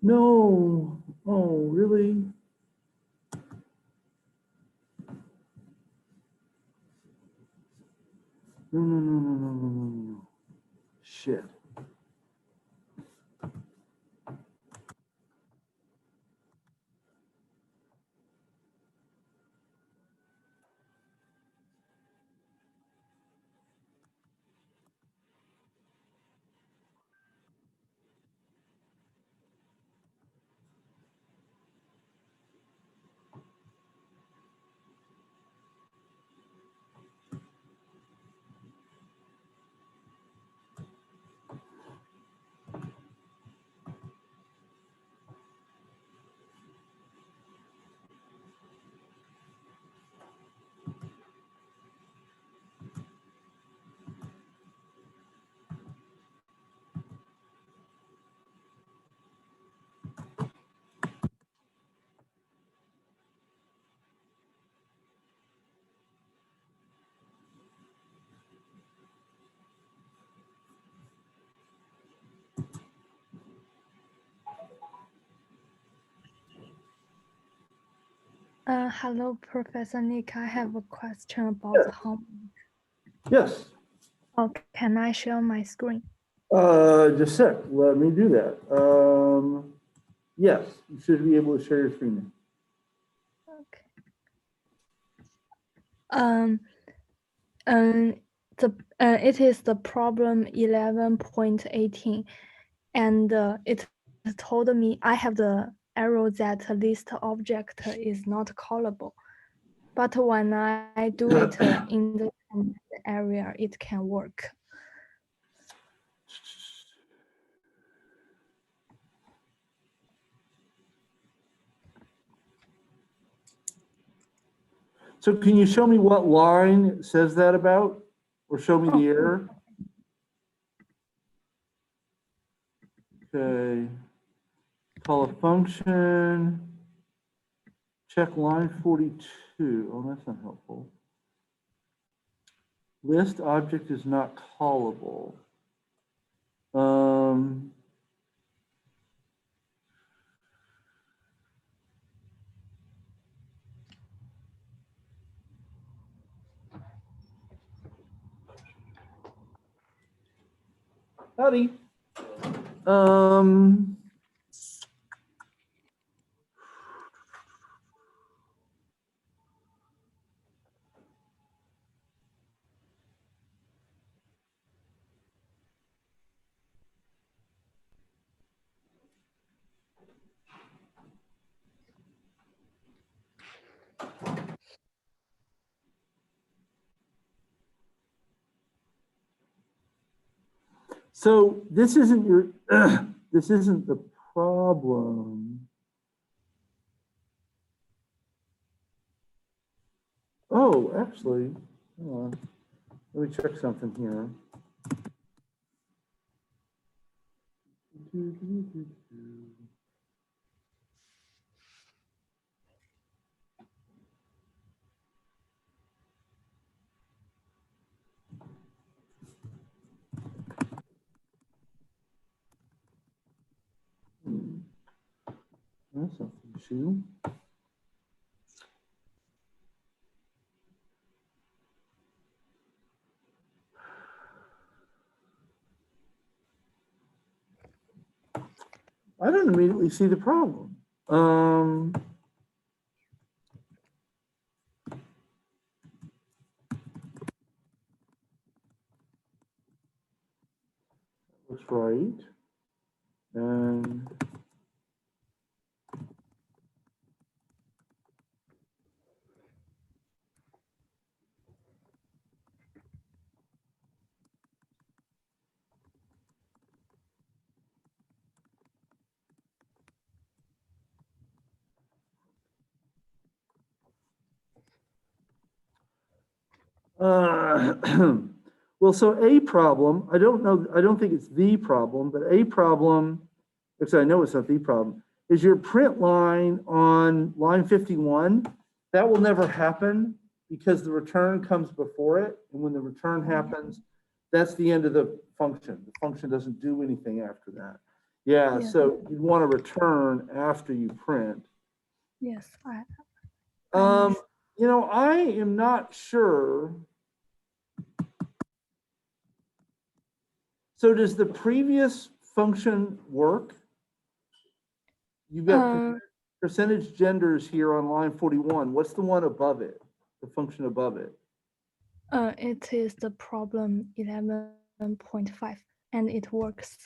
No. Oh, really? No, no, no, no, no, no, no, no. Shit. Hello, Professor Nick. I have a question about Yes. the homework. Yes. Oh, can I share my screen? Just a sec. Let me do that. Yes, you should be able to share your screen. Okay. It is the problem 11.18, and it told me I have the error that list object is not callable. But when I do it in the area, it can work. So can you show me what line it says that about? Or show me the error? Okay. Call a function. Check line 42. Oh, that's not helpful. List object is not callable. Howdy. So this isn't your, this isn't the problem. Oh, actually, hold on. Let me check something here. That's not the issue. I don't immediately see the problem. Looks right. And Well, so a problem, I don't know, I don't think it's the problem, but a problem, actually, I know it's not the problem, is your print line on line 51. That will never happen because the return comes before it. And when the return happens, that's the end of the function. The function doesn't do anything after that. Yeah, Yeah. so you want to return after you print. Yes, I Um, you know, I am not sure. So does the previous function work? You've got percentage genders here on line 41. What's the one above it? The function above it? it is the problem 11.5, and it works.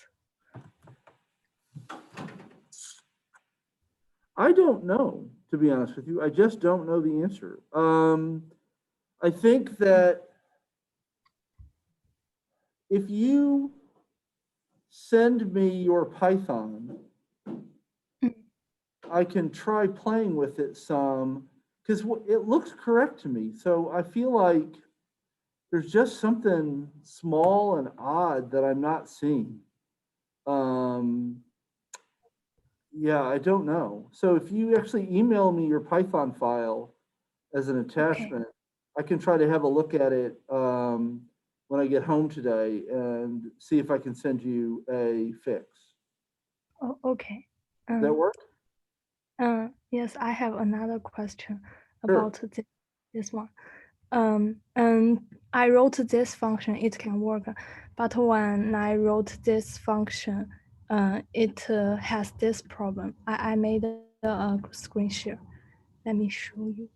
I don't know, to be honest with you. I just don't know the answer. I think that if you send me your Python, I can try playing with it some because it looks correct to me. So I feel like there's just something small and odd that I'm not seeing. Yeah, I don't know. So if you actually email me your Python file as an attachment, I can try to have a look at it when I get home today and see if I can send you a fix. Oh, okay. Does that work? Yes, I have another question Sure. about this one. And I wrote this function, it can work, but when I wrote this function, it has this problem. I made a screen share. Let me show you.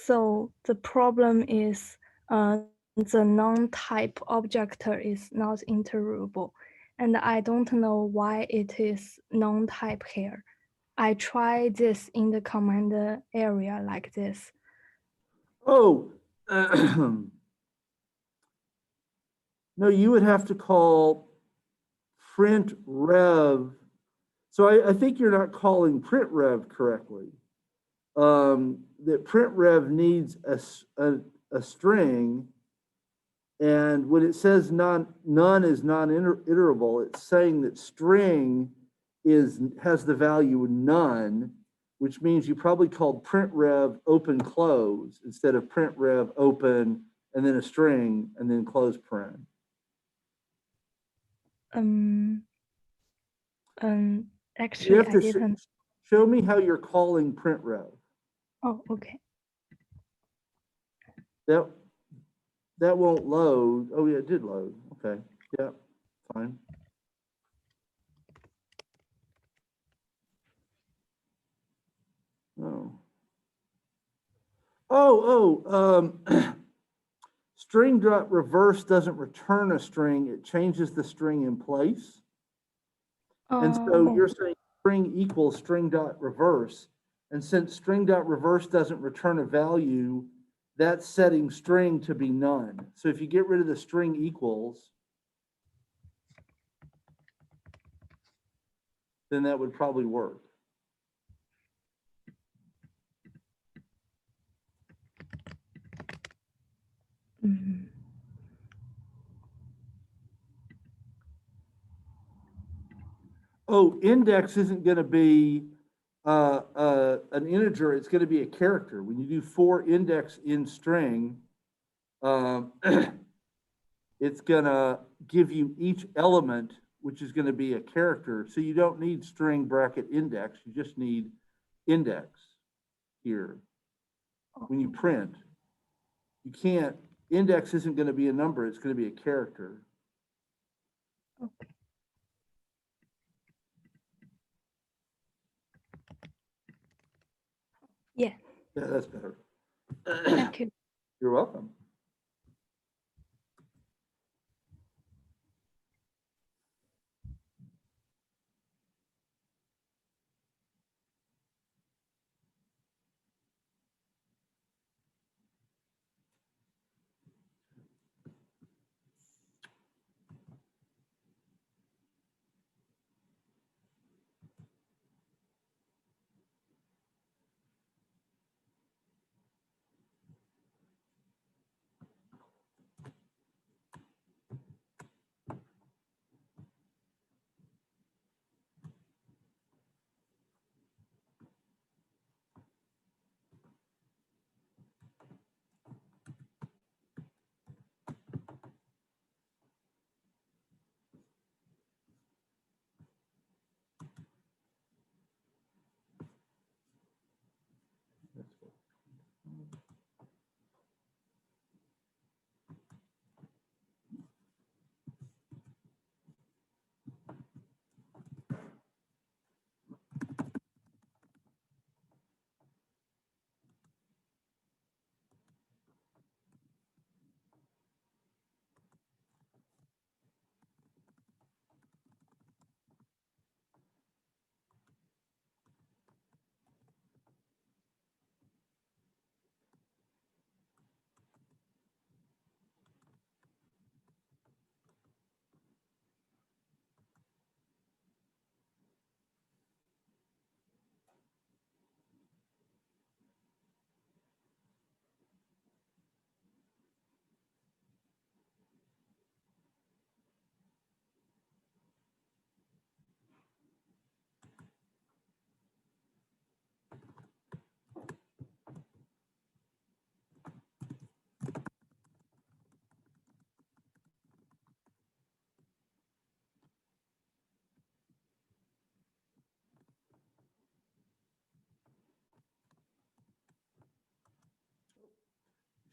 So the problem is the non-type object is not iterable, and I don't know why it is non-type here. I try this in the command area like this. Oh, no, you would have to call print rev. So I think you're not calling print rev correctly. That print rev needs a string. And when it says none is non-iterable, it's saying that string has the value none, which means you probably called print rev open close instead of print rev open and then a string and then close print. Actually, I didn't. Show me how you're calling print rev. Oh, okay. That won't load. Oh yeah, it did load. Okay, yeah, fine. Oh. String dot reverse doesn't return a string, it changes the string in place. And so you're saying string equals string dot reverse. And since string dot reverse doesn't return a value, that's setting string to be none. So if you get rid of the string equals, then that would probably work. Oh, index isn't going to be an integer, it's going to be a character. When you do for index in string, it's going to give you each element, which is going to be a character. So you don't need string bracket index, you just need index here. When you print, you can't, index isn't going to be a number, it's going to be a character. Okay. Yeah. Yeah, that's better. Thank you. You're welcome.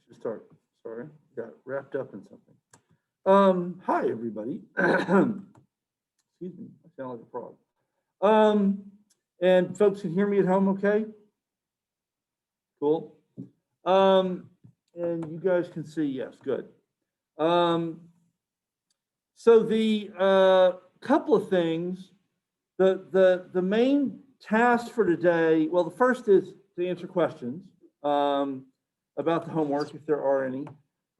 Should start. Sorry, got wrapped up in something. Hi, everybody. Excuse me, I sound like a frog. And folks can hear me at home okay? Cool. And you guys can see, yes, good. So the couple of things, the main task for today, well, the first is to answer questions about the homework, if there are any.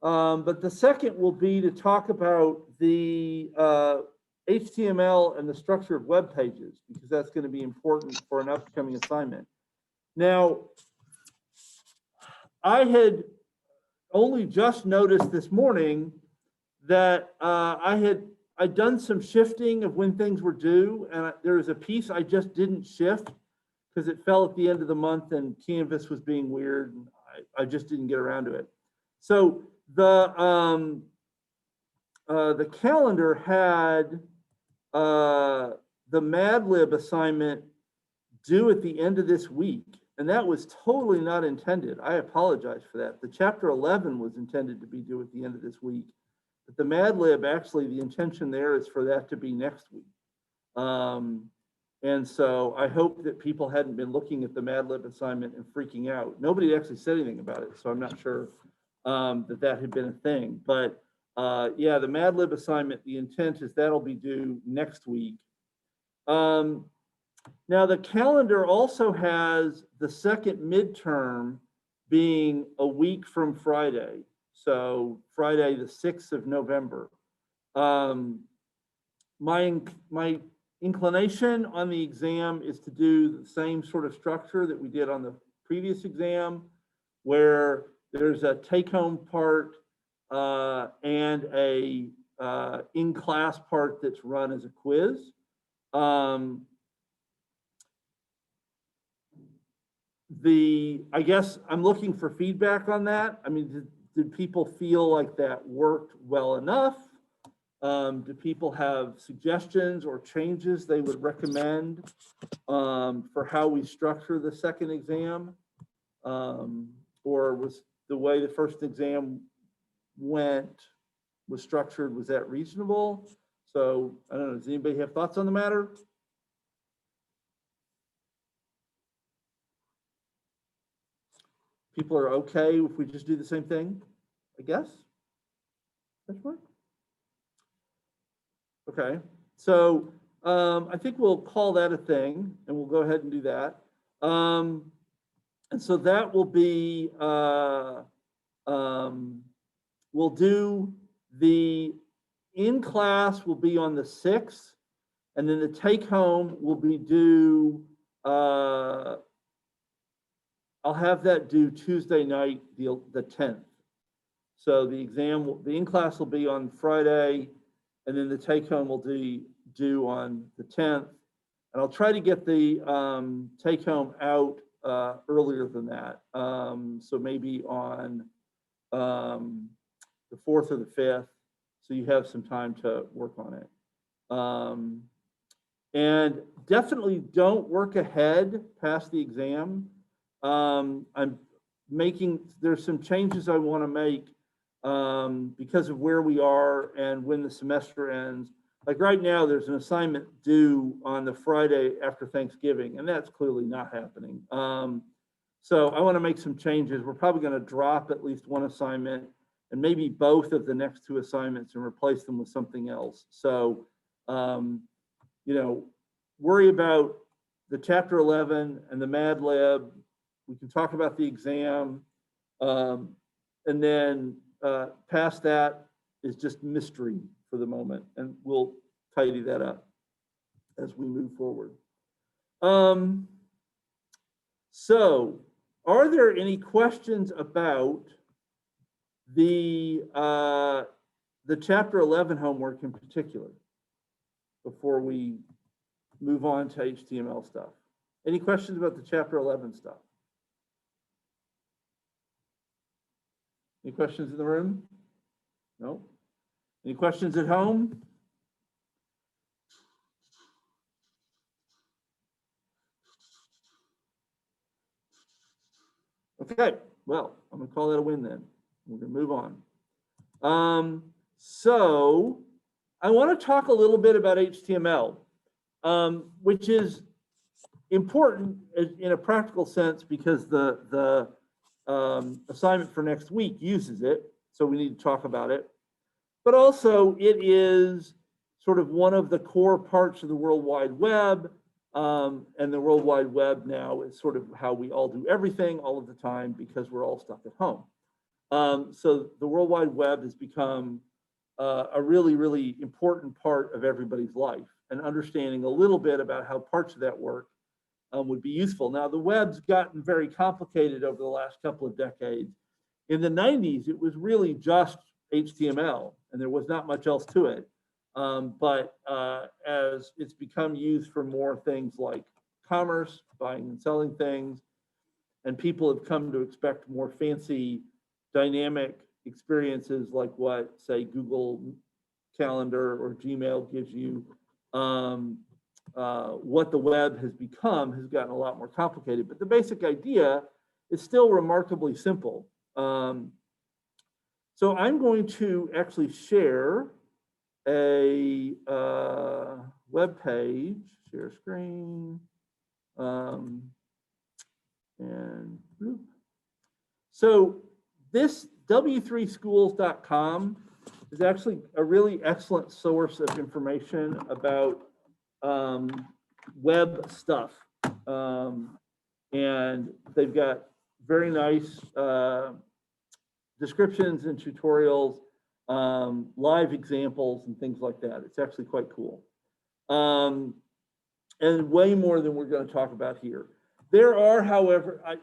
But the second will be to talk about the HTML and the structure of web pages, because that's going to be important for an upcoming assignment. Now, I had only just noticed this morning that I'd done some shifting of when things were due, and there was a piece I just didn't shift because it fell at the end of the month and Canvas was being weird, and I just didn't get around to it. So the calendar had the Mad Lib assignment due at the end of this week, and that was totally not intended. I apologize for that. The chapter 11 was intended to be due at the end of this week, but the Mad Lib, actually, the intention there is for that to be next week. And so I hope that people hadn't been looking at the Mad Lib assignment and freaking out. Nobody actually said anything about it, so I'm not sure that had been a thing. But yeah, the Mad Lib assignment, the intent is that'll be due next week. Now, the calendar also has the second midterm being a week from Friday. So Friday, the 6th of November. My inclination on the exam is to do the same sort of structure that we did on the previous exam, where there's a take-home part and a in-class part that's run as a quiz. I guess I'm looking for feedback on that. I mean, did people feel like that worked well enough? Do people have suggestions or changes they would recommend for how we structure the second exam? Or was the way the first exam was structured, was that reasonable? So I don't know, does anybody have thoughts on the matter? People are okay if we just do the same thing, I guess? That's right. Okay, so I think we'll call that a thing, and we'll go ahead and do that. And so that will be, we'll do the in-class will be on the 6th, and then the take-home will be due, I'll have that due Tuesday night, the 10th. So the in-class will be on Friday, and then the take-home will be due on the 10th. And I'll try to get the take-home out earlier than that. So maybe on the 4th or the 5th, so you have some time to work on it. And definitely don't work ahead past the exam. There's some changes I want to make because of where we are and when the semester ends. Like right now, there's an assignment due on the Friday after Thanksgiving, and that's clearly not happening. So I want to make some changes. We're probably going to drop at least one assignment and maybe both of the next two assignments and replace them with something else. So, worry about the chapter 11 and the Mad Lib. We can talk about the exam. And then past that is just mystery for the moment. And we'll tidy that up as we move forward. So are there any questions about the chapter 11 homework in particular before we move on to HTML stuff? Any questions about the chapter 11 stuff? Any questions in the room? No? Any questions at home? Okay, well, I'm gonna call that a win then. We're going to move on. So I want to talk a little bit about HTML, which is important in a practical sense because the assignment for next week uses it, so we need to talk about it. But also it is sort of one of the core parts of the World Wide Web, and the World Wide Web now is sort of how we all do everything all of the time because we're all stuck at home. So the World Wide Web has become a really, really important part of everybody's life, and understanding a little bit about how parts of that work would be useful. Now, the web's gotten very complicated over the last couple of decades. In the 90s, it was really just HTML, and there was not much else to it. But as it's become used for more things like commerce, buying and selling things, and people have come to expect more fancy dynamic experiences like what, say, Google Calendar or Gmail gives you, what the web has become has gotten a lot more complicated. But the basic idea is still remarkably simple. So I'm going to actually share a web page, share screen, and so this w3schools.com is actually a really excellent source of information about web stuff. And they've got very nice descriptions and tutorials, live examples and things like that. It's actually quite cool. And way more than we're going to talk about here. There are, however, I'm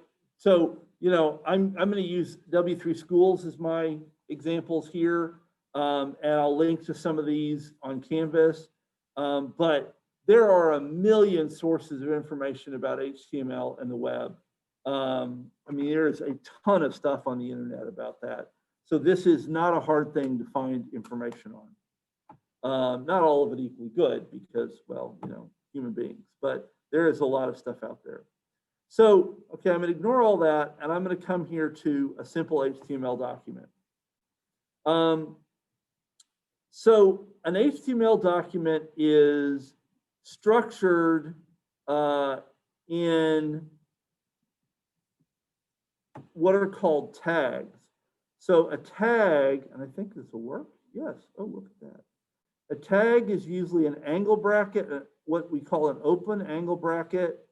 going to use W3 Schools as my examples here, and I'll link to some of these on Canvas. But there are a million sources of information about HTML and the web. I mean, there's a ton of stuff on the internet about that. So this is not a hard thing to find information on. Not all of it equally good because, well, human beings, but there is a lot of stuff out there. So, okay, I'm going to ignore all that, and I'm going to come here to a simple HTML document. So an HTML document is structured in what are called tags. So a tag, and I think this will work. Yes. Oh, look at that. A tag is usually an angle bracket, what we call an open angle bracket,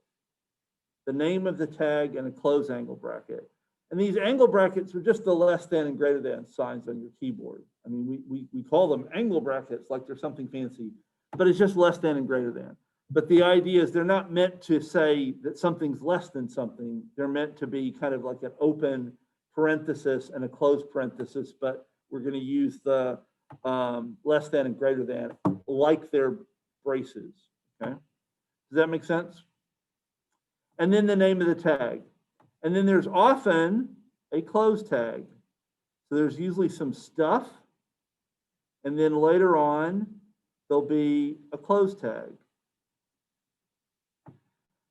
the name of the tag, and a close angle bracket. And these angle brackets are just the less than and greater than signs on your keyboard. I mean, we call them angle brackets like they're something fancy, but it's just less than and greater than. But the idea is they're not meant to say that something's less than something. They're meant to be kind of like an open parenthesis and a closed parenthesis, but we're going to use the less than and greater than like they're braces. Okay, does that make sense? And then the name of the tag. And then there's often a close tag. So there's usually some stuff, and then later on there'll be a close tag.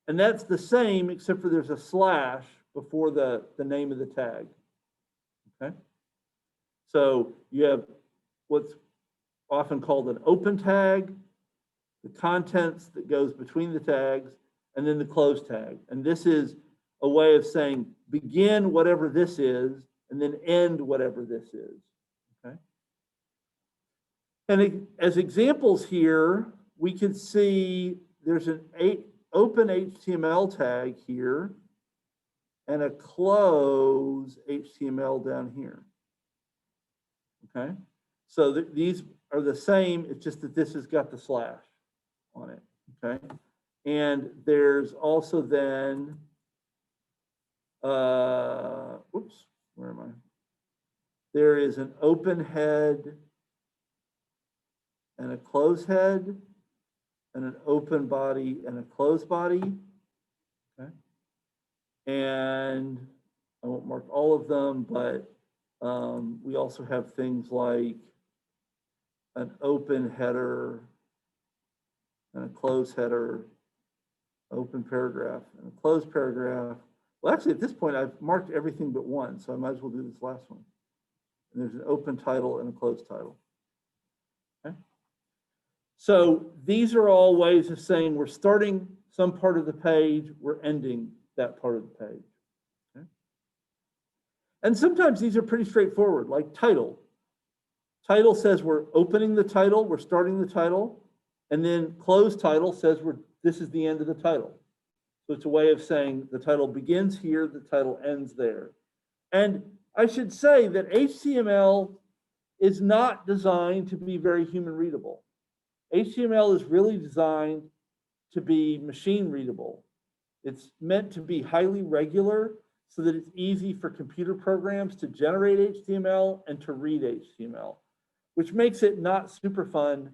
And that's the same except for there's a slash before the name of the tag. Okay, so you have what's often called an open tag, the contents that goes between the tags, and then the close tag. And this is a way of saying begin whatever this is and then end whatever this is. Okay, and as examples here, we can see there's an open HTML tag here and a close HTML down here. Okay, so these are the same, it's just that this has got the slash on it. Okay, and there's also then whoops, where am I? There is an open head and a close head and an open body and a closed body. Okay, and I won't mark all of them, but we also have things like an open header and a closed header, open paragraph and a closed paragraph. Well, actually, at this point, I've marked everything but one, so I might as well do this last one. And there's an open title and a closed title. Okay. So these are all ways of saying we're starting some part of the page, we're ending that part of the page. Okay. And sometimes these are pretty straightforward, like title. Title says we're opening the title, we're starting the title, and then closed title says this is the end of the title. So it's a way of saying the title begins here, the title ends there. And I should say that HTML is not designed to be very human readable. HTML is really designed to be machine readable. It's meant to be highly regular so that it's easy for computer programs to generate HTML and to read HTML, which makes it not super fun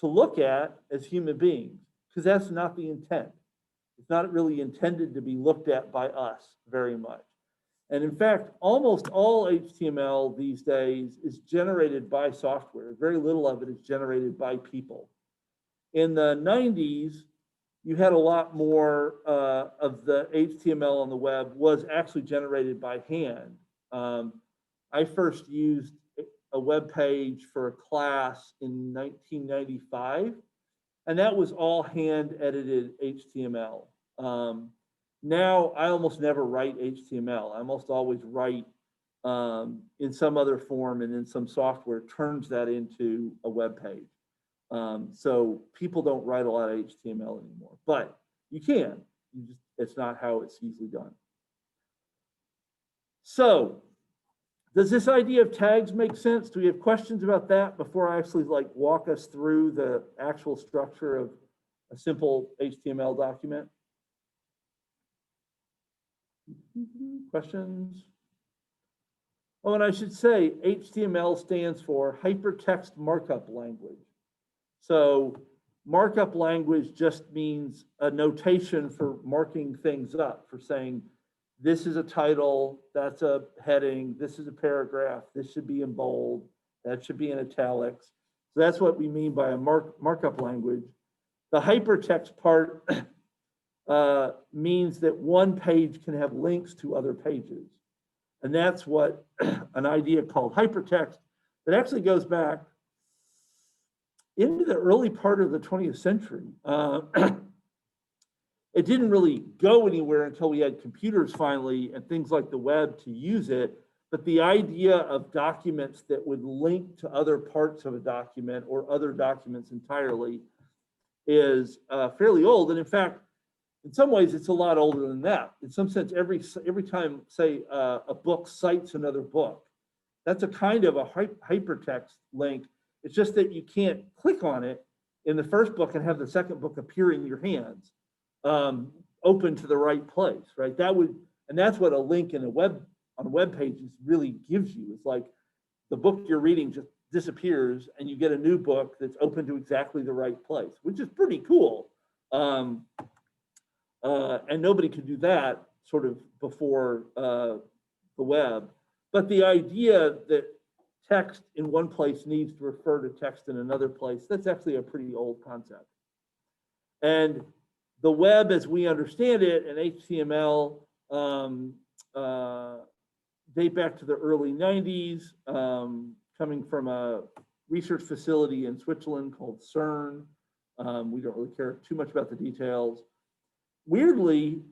to look at as human beings, because that's not the intent. It's not really intended to be looked at by us very much. And in fact, almost all HTML these days is generated by software. Very little of it is generated by people. In the 90s, you had a lot more of the HTML on the web was actually generated by hand. I first used a web page for a class in 1995, and that was all hand edited HTML. Now I almost never write HTML. I almost always write in some other form, and then some software turns that into a web page. So people don't write a lot of HTML anymore, but you can. It's not how it's usually done. So does this idea of tags make sense? Do we have questions about that before I actually walk us through the actual structure of a simple HTML document? Questions? Oh, and I should say HTML stands for Hypertext Markup Language. So markup language just means a notation for marking things up, for saying this is a title, that's a heading, this is a paragraph, this should be in bold, that should be in italics. So that's what we mean by a markup language. The hypertext part means that one page can have links to other pages. And that's what an idea called hypertext that actually goes back into the early part of the 20th century. It didn't really go anywhere until we had computers finally and things like the web to use it. But the idea of documents that would link to other parts of a document or other documents entirely is fairly old. And in fact, in some ways, it's a lot older than that. In some sense, every time, say, a book cites another book, that's a kind of a hypertext link. It's just that you can't click on it in the first book and have the second book appear in your hands, open to the right place, right? And that's what a link on a web page really gives you. It's like the book you're reading just disappears and you get a new book that's open to exactly the right place, which is pretty cool. And nobody could do that sort of before the web. But the idea that text in one place needs to refer to text in another place, that's actually a pretty old concept. And the web, as we understand it, and HTML date back to the early 90s, coming from a research facility in Switzerland called CERN. We don't really care too much about the details. Weirdly,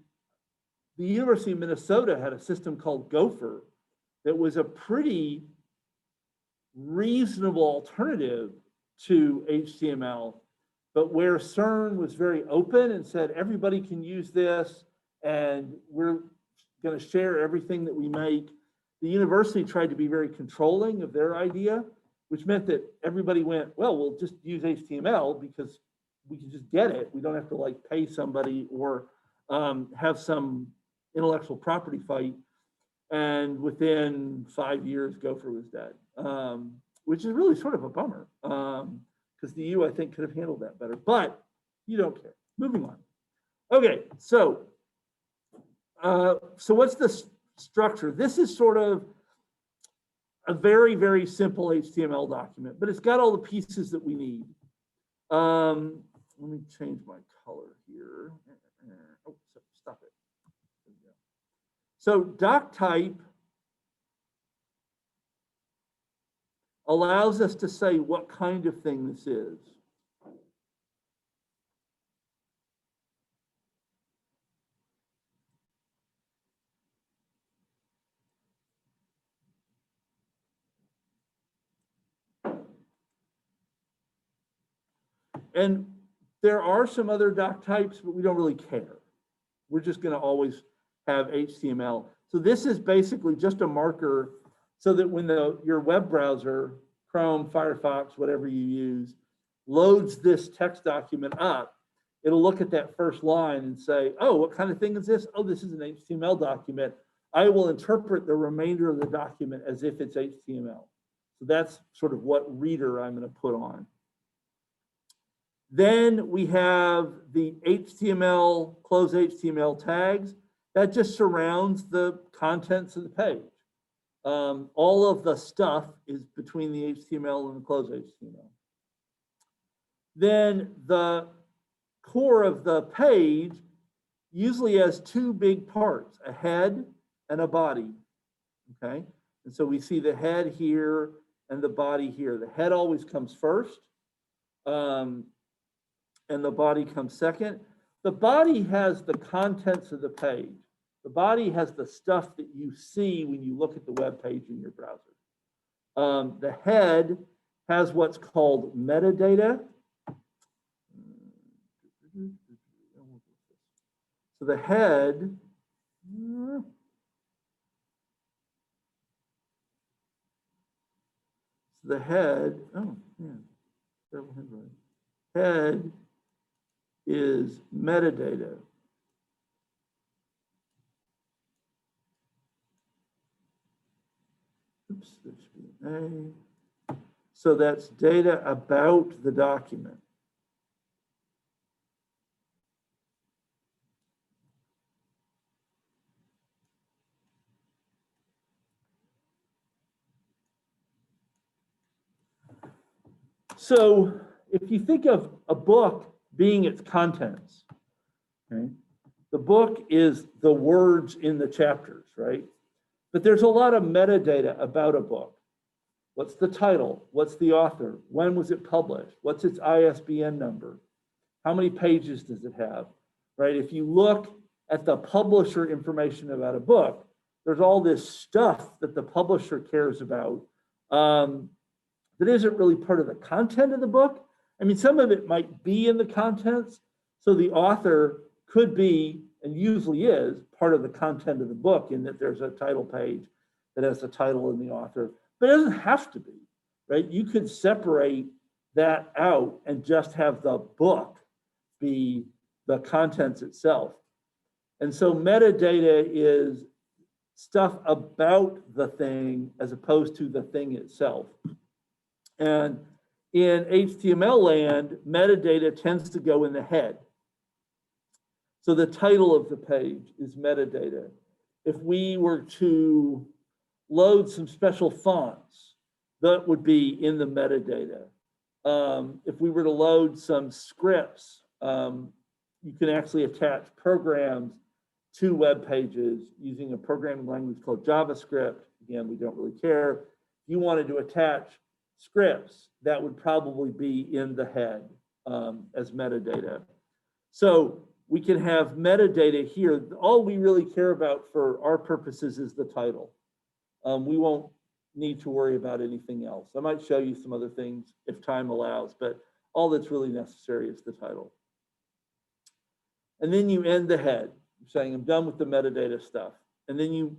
the University of Minnesota had a system called Gopher that was a pretty reasonable alternative to HTML, but where CERN was very open and said everybody can use this and we're going to share everything that we make, the university tried to be very controlling of their idea, which meant that everybody went, well, we'll just use HTML because we can just get it. We don't have to pay somebody or have some intellectual property fight. And within 5 years, Gopher was dead, which is really sort of a bummer because the U, I think, could have handled that better. But you don't care. Moving on. Okay, so what's the structure? This is sort of a very, very simple HTML document, but it's got all the pieces that we need. Let me change my color here. Oh, stop it. So doc type allows us to say what kind of thing this is. And there are some other doc types, but we don't really care. We're just going to always have HTML. So this is basically just a marker so that when your web browser, Chrome, Firefox, whatever you use, loads this text document up, it'll look at that first line and say, oh, what kind of thing is this? Oh, this is an HTML document. I will interpret the remainder of the document as if it's HTML. So that's sort of what reader I'm going to put on. Then we have the HTML, close HTML tags. That just surrounds the contents of the page. All of the stuff is between the HTML and the close HTML. Then the core of the page usually has two big parts, a head and a body, okay? And so we see the head here and the body here. The head always comes first, and the body comes second. The body has the contents of the page. The body has the stuff that you see when you look at the web page in your browser. The head has what's called metadata. So the head, oh yeah, head is metadata. Oops, there should be an A. So that's data about the document. So if you think of a book being its contents, okay, the book is the words in the chapters, right? But there's a lot of metadata about a book. What's the title? What's the author? When was it published? What's its ISBN number? How many pages does it have, right? If you look at the publisher information about a book, there's all this stuff that the publisher cares about that isn't really part of the content of the book. I mean, some of it might be in the contents. So the author could be, and usually is, part of the content of the book in that there's a title page that has the title and the author, but it doesn't have to be, right? You could separate that out and just have the book be the contents itself. And so metadata is stuff about the thing as opposed to the thing itself. And in HTML land, metadata tends to go in the head. So the title of the page is metadata. If we were to load some special fonts, that would be in the metadata. If we were to load some scripts, you can actually attach programs to web pages using a programming language called JavaScript. Again, we don't really care. If you wanted to attach scripts, that would probably be in the head as metadata. So we can have metadata here. All we really care about for our purposes is the title. We won't need to worry about anything else. I might show you some other things if time allows, but all that's really necessary is the title. And then you end the head, saying I'm done with the metadata stuff. And then you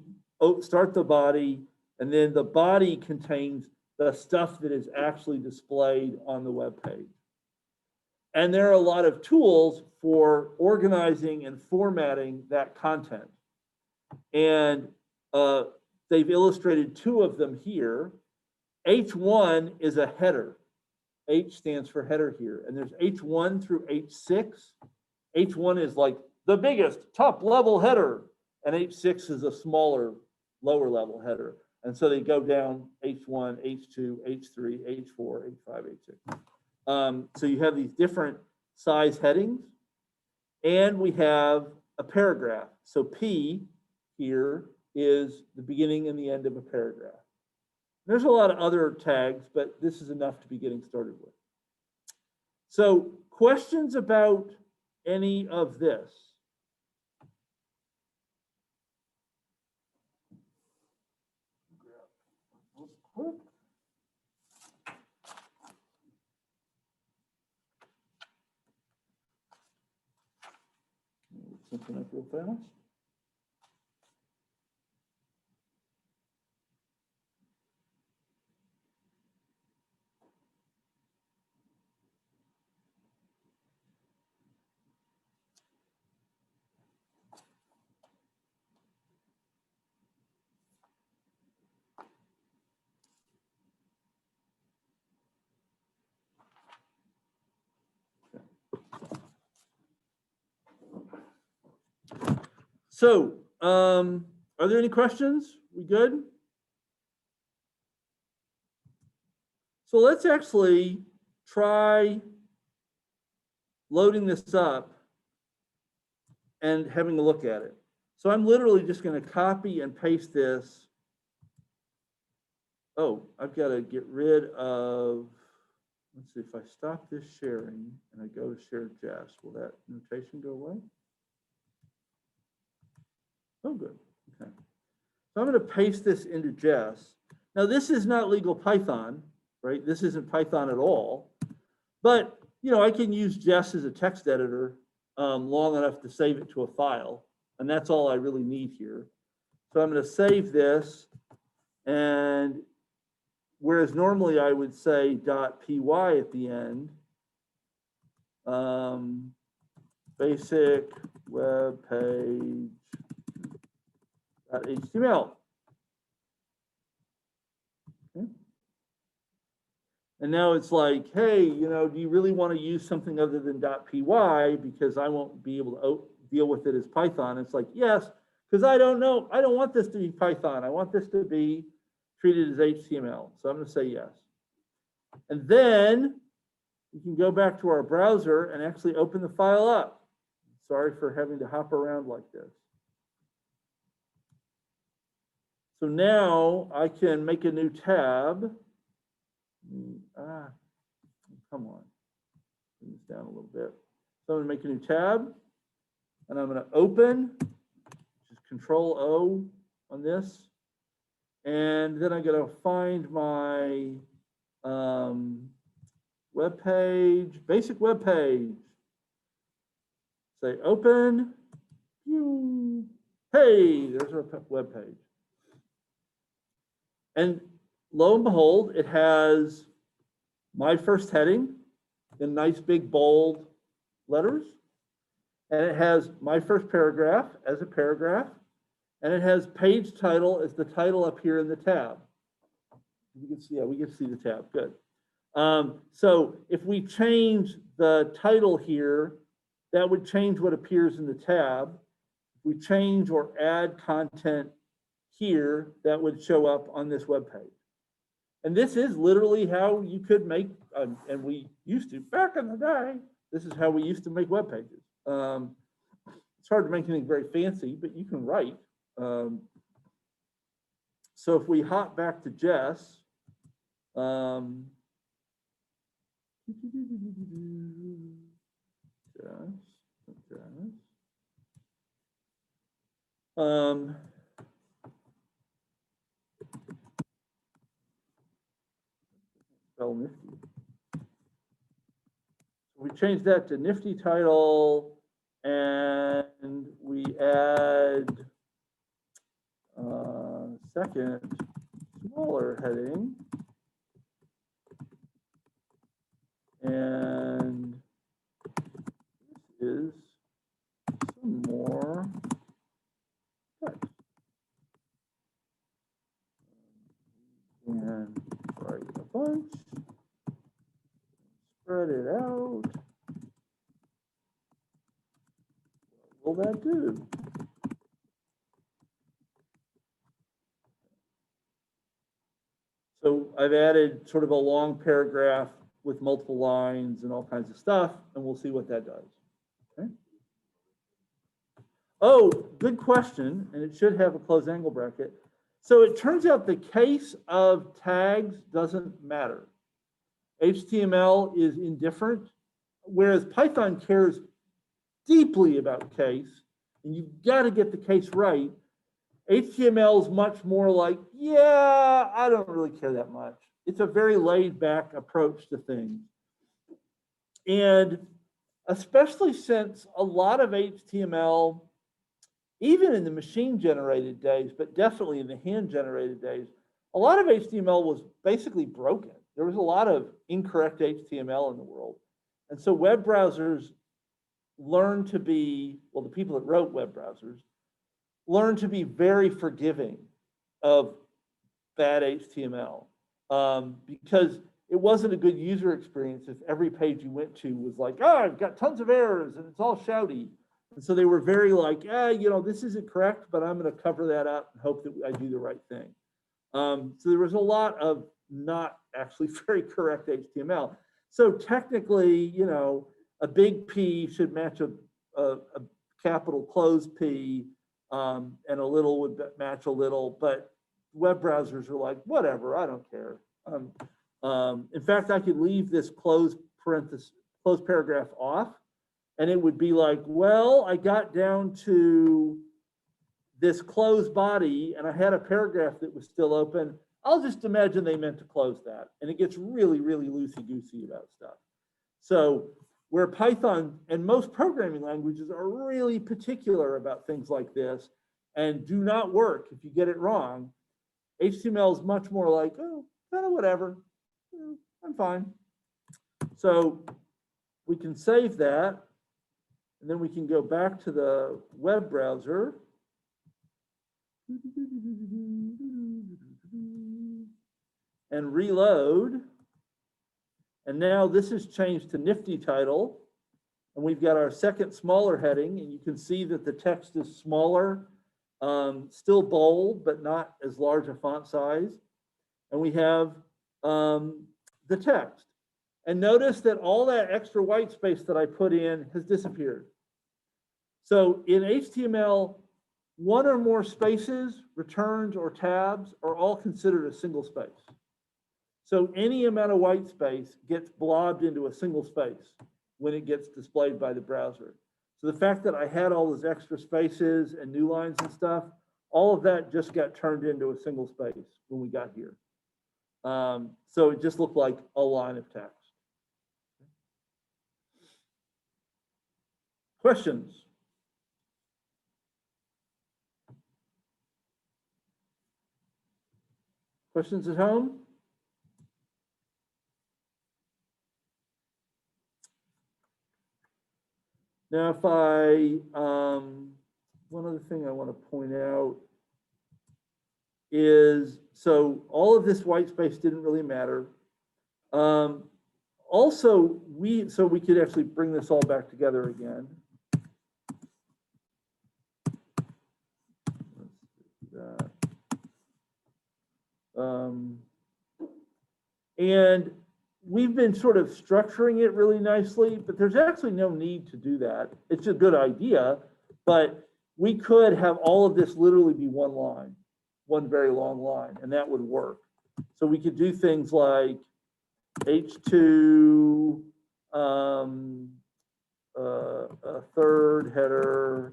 start the body, and then the body contains the stuff that is actually displayed on the web page. And there are a lot of tools for organizing and formatting that content. And they've illustrated two of them here. H1 is a header. H stands for header here. And there's H1 through H6. H1 is like the biggest top level header, and H6 is a smaller, lower level header. And so they go down H1, H2, H3, H4, H5, H6. So you have these different size headings, and we have a paragraph. So P here is the beginning and the end of a paragraph. There's a lot of other tags, but this is enough to be getting started with. So questions about any of this? Something up real fast. So, are there any questions? We good? So let's actually try loading this up and having a look at it. So I'm literally just going to copy and paste this. Oh, I've got to get rid of, let's see, if I stop this sharing and I go to share Jess, will that notation go away? Oh, good. Okay. So I'm going to paste this into Jess. Now, this is not legal Python, right? This isn't Python at all. But, you know, I can use Jess as a text editor long enough to save it to a file. And that's all I really need here. So I'm going to save this. And whereas normally I would say .py at the end, basic web page .html. Okay. And now it's like, hey, you know, do you really want to use something other than .py because I won't be able to deal with it as Python? It's like, yes, because I don't know. I don't want this to be Python. I want this to be treated as HTML. So I'm going to say yes. And then we can go back to our browser and actually open the file up. Sorry for having to hop around like this. So now I can make a new tab. Come on. Bring this down a little bit. So I'm going to make a new tab. And I'm going to open, just Control O on this. And then I'm going to find my web page, basic web page. Say open. Hey, there's our web page. And lo and behold, it has my first heading in nice big bold letters. And it has my first paragraph as a paragraph. And it has page title as the title up here in the tab. We can see, yeah, we can see the tab. Good. So if we change the title here, that would change what appears in the tab. If we change or add content here, that would show up on this web page. And this is literally how you could make, and we used to, back in the day, this is how we used to make web pages. It's hard to make anything very fancy, but you can write. So if we hop back to Jess, spell nifty. We change that to nifty title, and we add second smaller heading, and this is some more text. And write a bunch, spread it out. What will that do? So I've added sort of a long paragraph with multiple lines and all kinds of stuff, and we'll see what that does. Okay. Oh, good question, and it should have a closed angle bracket. So it turns out the case of tags doesn't matter. HTML is indifferent, whereas Python cares deeply about case, and you've got to get the case right. HTML is much more like, yeah, I don't really care that much. It's a very laid back approach to things. And especially since a lot of HTML, even in the machine generated days, but definitely in the hand generated days, a lot of HTML was basically broken. There was a lot of incorrect HTML in the world. And so web browsers learned to be, well, the people that wrote web browsers learned to be very forgiving of bad HTML because it wasn't a good user experience if every page you went to was like, oh, I've got tons of errors and it's all shouty. And so they were very like, this isn't correct, but I'm going to cover that up and hope that I do the right thing. So there was a lot of not actually very correct HTML. So technically, a big P should match a capital closed P, and a little would match a little, but web browsers are like, whatever, I don't care. In fact, I could leave this closed paragraph off, and it would be like, well, I got down to this closed body and I had a paragraph that was still open. I'll just imagine they meant to close that. And it gets really, really loosey-goosey about stuff. So where Python and most programming languages are really particular about things like this and do not work if you get it wrong, HTML is much more like, oh, kind of whatever, I'm fine. So we can save that, and then we can go back to the web browser. And reload. And now this is changed to Nifty title. And we've got our second smaller heading, and you can see that the text is smaller, still bold, but not as large a font size. And we have the text. And notice that all that extra white space that I put in has disappeared. So in HTML, one or more spaces, returns, or tabs are all considered a single space. So any amount of white space gets blobbed into a single space when it gets displayed by the browser. So the fact that I had all those extra spaces and new lines and stuff, all of that just got turned into a single space when we got here. So it just looked like a line of text. Questions? Questions at home? Now, if one other thing I want to point out is, so all of this white space didn't really matter. Also, we could actually bring this all back together again. And we've been sort of structuring it really nicely, but there's actually no need to do that. It's a good idea, but we could have all of this literally be one line, one very long line, and that would work. So we could do things like H2, a third header,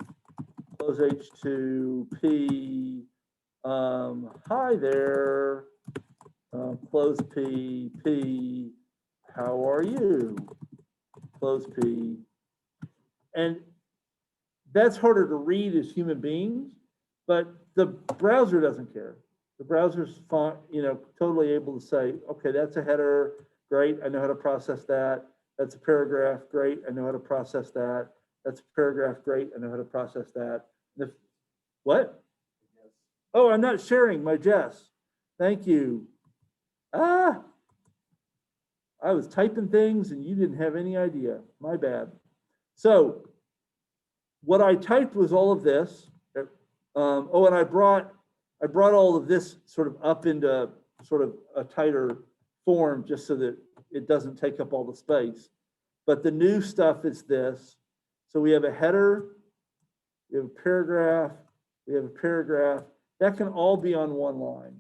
close H2, P, hi there, close P, P, how are you? Close P. And that's harder to read as human beings, but the browser doesn't care. The browser's font, totally able to say, okay, that's a header, great, I know how to process that. That's a paragraph, great, I know how to process that. That's a paragraph, great, I know how to process that. What? Yes. Oh, I'm not sharing my Jess. Thank you. I was typing things and you didn't have any idea. My bad. So what I typed was all of this. And I brought all of this sort of up into sort of a tighter form just so that it doesn't take up all the space. But the new stuff is this. So we have a header, we have a paragraph, we have a paragraph, that can all be on one line.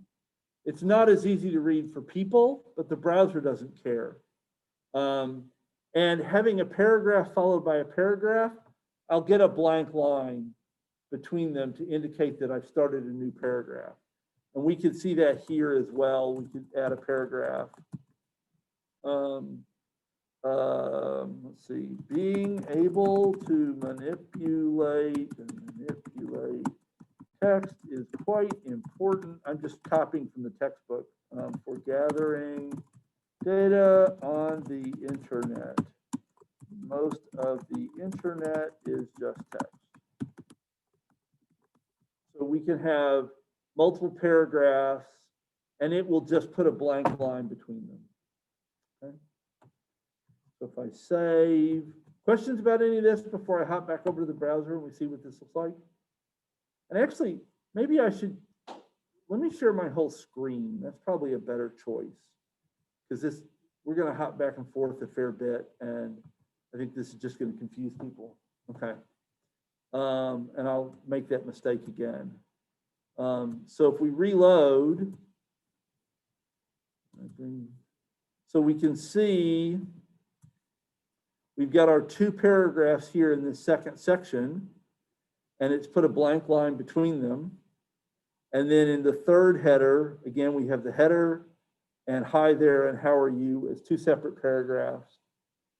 It's not as easy to read for people, but the browser doesn't care. And having a paragraph followed by a paragraph, I'll get a blank line between them to indicate that I've started a new paragraph. And we can see that here as well. We could add a paragraph. Let's see, being able to manipulate text is quite important. I'm just copying from the textbook for gathering data on the internet. Most of the internet is just text. So we can have multiple paragraphs and it will just put a blank line between them. Okay. So if I save, questions about any of this before I hop back over to the browser and we see what this looks like? And actually, maybe I should, let me share my whole screen. That's probably a better choice because this, we're going to hop back and forth a fair bit. And I think this is just going to confuse people. Okay. And I'll make that mistake again. So if we reload, so we can see we've got our two paragraphs here in this second section, and it's put a blank line between them. And then in the third header, again, we have the header and hi there and how are you as two separate paragraphs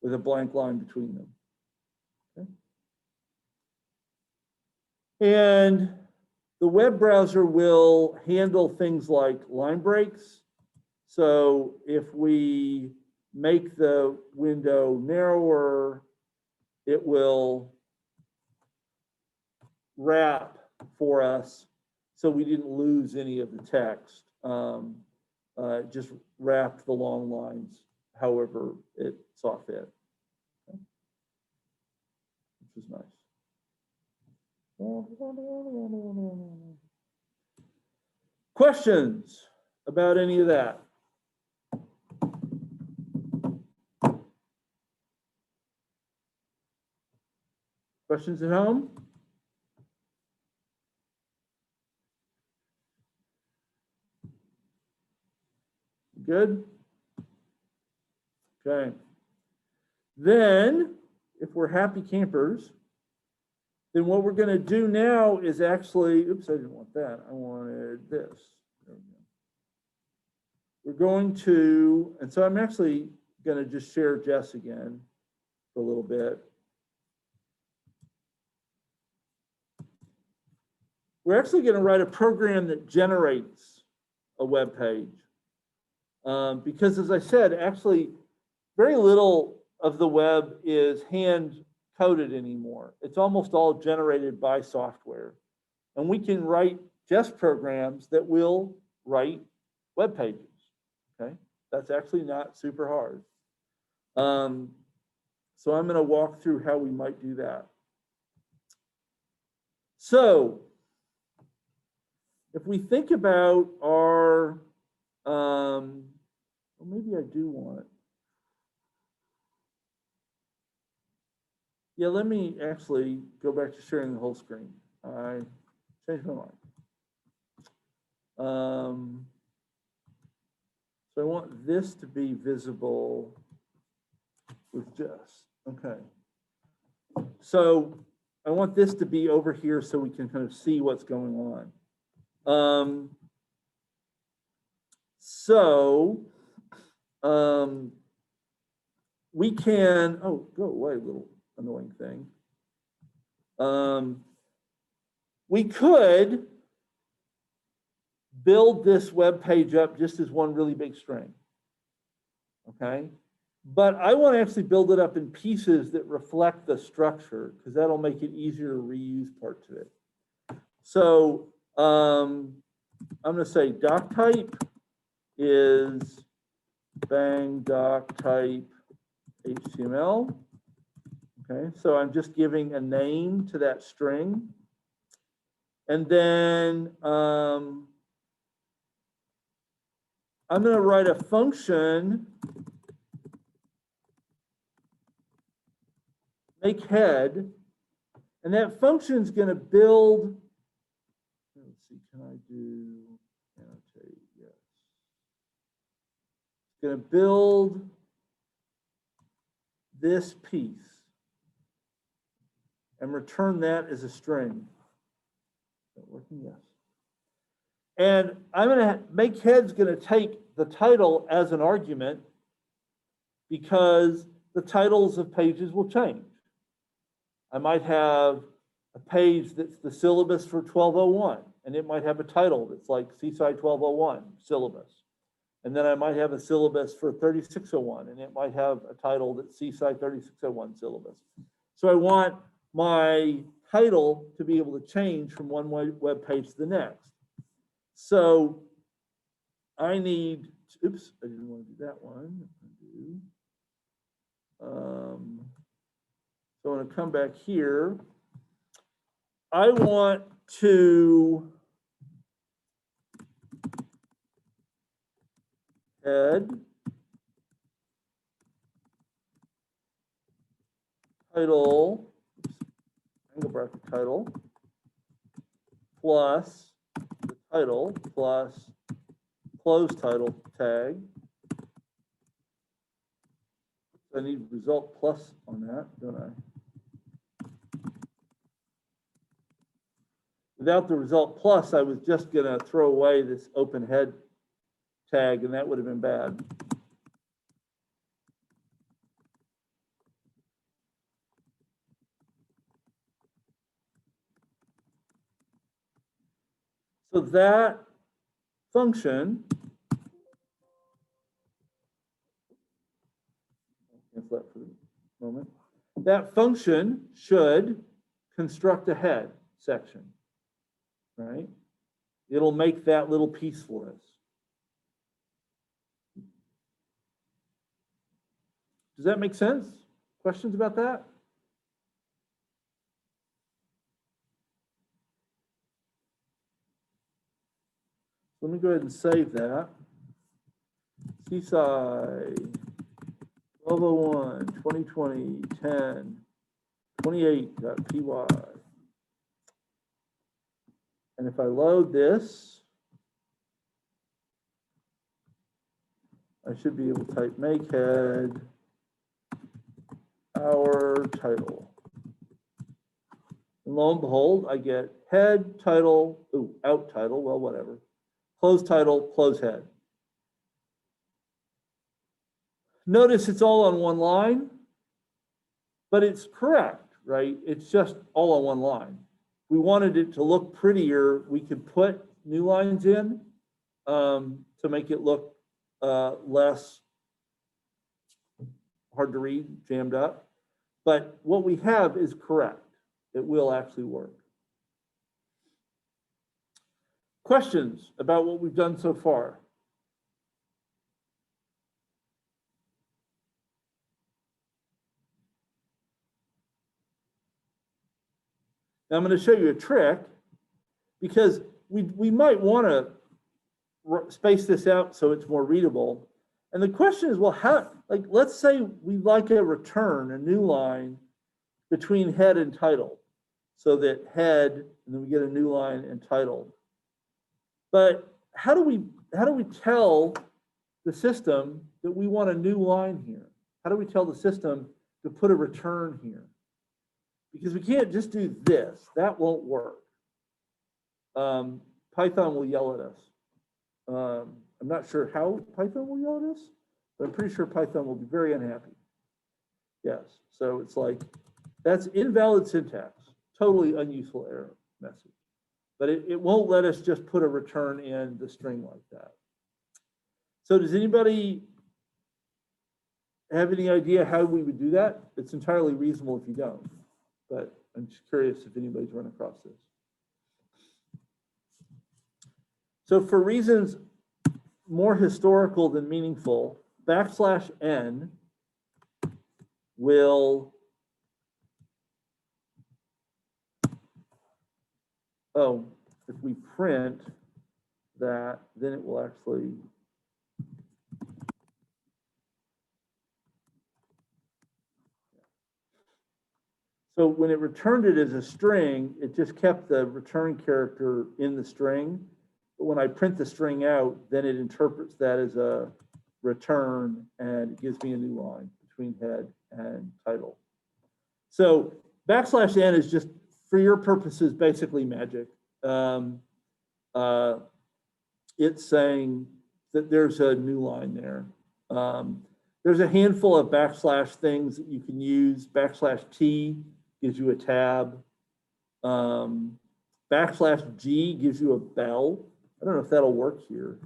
with a blank line between them. Okay. And the web browser will handle things like line breaks. So if we make the window narrower, it will wrap for us so we didn't lose any of the text. Just wrapped the long lines however it saw fit. Okay. Which is nice. Questions about any of that? Questions at home? Good? Okay. Then, if we're happy campers, then what we're going to do now is actually, oops, I didn't want that. I wanted this. There we go. We're going to, and so I'm actually going to just share Jess again for a little bit. We're actually going to write a program that generates a web page. Because as I said, actually very little of the web is hand coded anymore. It's almost all generated by software. And we can write just programs that will write web pages. Okay, that's actually not super hard. So I'm going to walk through how we might do that. So if we think about our, well, maybe I do want it. Yeah, let me actually go back to sharing the whole screen. I changed my mind. So I want this to be visible with Jess. Okay. So I want this to be over here so we can kind of see what's going on. We can, oh, go away, little annoying thing. We could build this web page up just as one really big string, okay? But I want to actually build it up in pieces that reflect the structure because that'll make it easier to reuse parts of it. So I'm going to say doc type is bang doc type HTML. Okay, so I'm just giving a name to that string. And then I'm going to write a function, make head, and that function is going to build, let's see, can I do annotate? Yes. It's going to build this piece and return that as a string. Is that working? Yes. And I'm going to make head's going to take the title as an argument because the titles of pages will change. I might have a page that's the syllabus for 1201, and it might have a title that's like CSci 1201 syllabus. And then I might have a syllabus for 3601, and it might have a title that's CSci 3601 syllabus. So I want my title to be able to change from one web page to the next. So I need, oops, I didn't want to do that one. So I'm going to come back here. I want to head, title, angle bracket title, plus the title, plus close title tag. I need result plus on that, don't I? Without the result plus, I was just going to throw away this open head tag, and that would have been bad. So that function, cancel that for the moment. That function should construct a head section, right? It'll make that little piece for us. Does that make sense? Questions about that? Let me go ahead and save that. CSci 1201, 2020, 10, 28.py. And if I load this, I should be able to type make head our title. And lo and behold, I get head title, ooh, out title, well, whatever. Close title, close head. Notice it's all on one line, but it's correct, right? It's just all on one line. We wanted it to look prettier. We could put new lines in to make it look less hard to read, jammed up. But what we have is correct. It will actually work. Questions about what we've done so far? Now I'm going to show you a trick because we might want to space this out so it's more readable. And the question is, well, how, like, let's say we like a return, a new line between head and title, so that head, and then we get a new line and title. But how do we tell the system that we want a new line here? How do we tell the system to put a return here? Because we can't just do this. That won't work. Python will yell at us. I'm not sure how Python will yell at us, but I'm pretty sure Python will be very unhappy. Yes, so it's like, that's invalid syntax, totally unuseful error message. But it won't let us just put a return in the string like that. So does anybody have any idea how we would do that? It's entirely reasonable if you don't, but I'm just curious if anybody's run across this. So for reasons more historical than meaningful, \n will, oh, if we print that, then it will actually, So when it returned it as a string, it just kept the return character in the string. But when I print the string out, then it interprets that as a return and it gives me a new line between head and title. So \n is just, for your purposes, basically magic. It's saying that there's a new line there. There's a handful of / things that you can use. \t gives you a tab. \g gives you a bell. I don't know if that'll work here.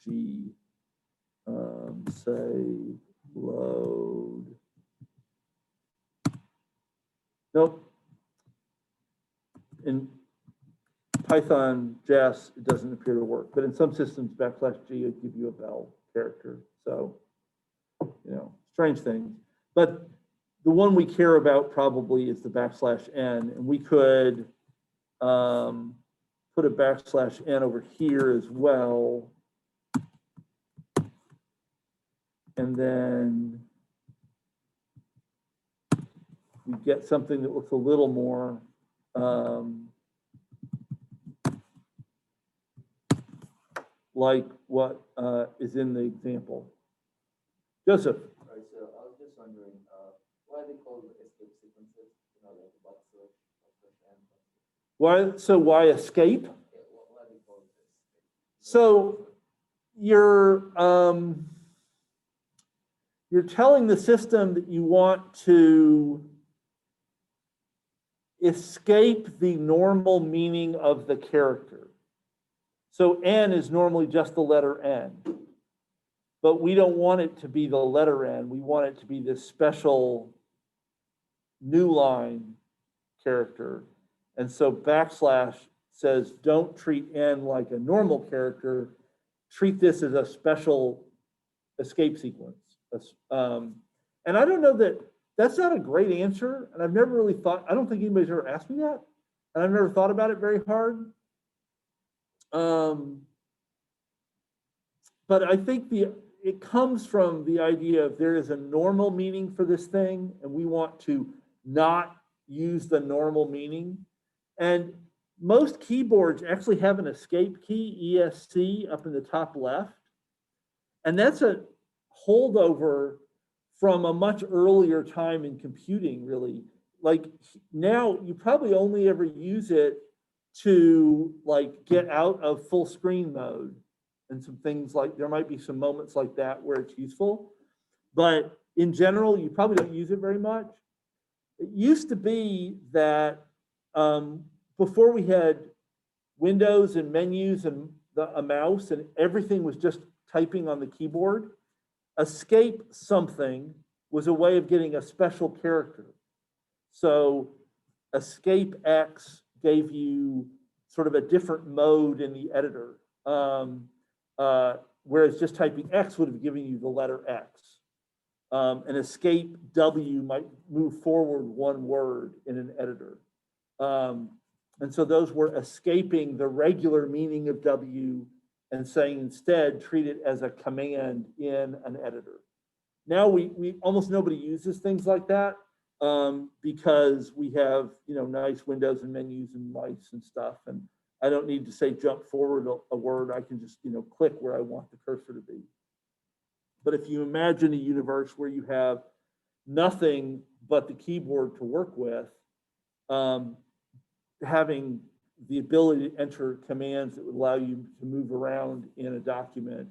\g, say load. Nope. In Python, JS, it doesn't appear to work, but in some systems, \g will give you a bell character. So, you know, strange things. But the one we care about probably is the \n, and we could put a \n over here as well. And then we get something that looks a little more like what is in the example. Joseph. Right, so I was just wondering, why they call the escape sequences, you know, like what search, and Why escape? yeah, why they call it this? So you're telling the system that you want to escape the normal meaning of the character. So n is normally just the letter n, but we don't want it to be the letter n. We want it to be this special new line character. And so / says, don't treat n like a normal character. Treat this as a special escape sequence. And I don't know that that's not a great answer. And I've never really thought, I don't think anybody's ever asked me that. And I've never thought about it very hard. But I think it comes from the idea of there is a normal meaning for this thing, and we want to not use the normal meaning. And most keyboards actually have an escape key, ESC, up in the top left. And that's a holdover from a much earlier time in computing, really. Like now, you probably only ever use it to like get out of full screen mode and some things like, there might be some moments like that where it's useful. But in general, you probably don't use it very much. It used to be that before we had windows and menus and a mouse and everything was just typing on the keyboard, escape something was a way of getting a special character. So escape X gave you sort of a different mode in the editor. Whereas just typing X would have given you the letter X. And escape W might move forward one word in an editor. And so those were escaping the regular meaning of W and saying instead, treat it as a command in an editor. Now we almost nobody uses things like that because we have, you know, nice windows and menus and mice and stuff. And I don't need to say jump forward a word. I can just, you know, click where I want the cursor to be. But if you imagine a universe where you have nothing but the keyboard to work with, having the ability to enter commands that would allow you to move around in a document,